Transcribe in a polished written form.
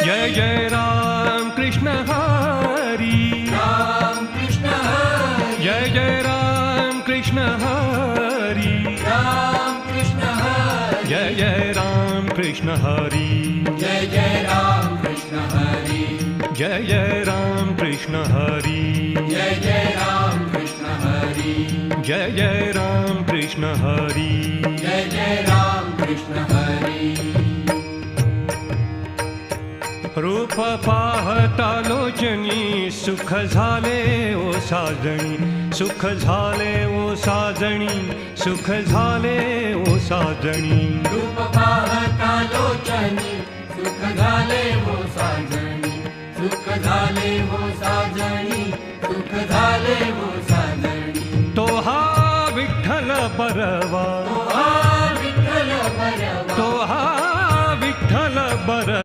जय जय राम कृष्ण हरी, राम कृष्ण हरी, जय जय राम कृष्ण हरी, राम कृष्ण हरी, जय जय राम कृष्ण हरी, जय जय राम कृष्ण हरी, जय जय राम कृष्ण हरी, जय जय राम कृष्ण हरी, जय जय राम कृष्ण हरी, जय जय राम कृष्ण हरी. रूप पाहता लोचनी सुख झाले ओ साजणी, सुख झाले ओ साजणी, सुख झाले ओ साजणी. रूप पाहता लोचनी सुख झाले हो साजणी, सुख झाले हो साजणी, सुख झाले हो साजणी. तो हा विठ्ठल बरवा,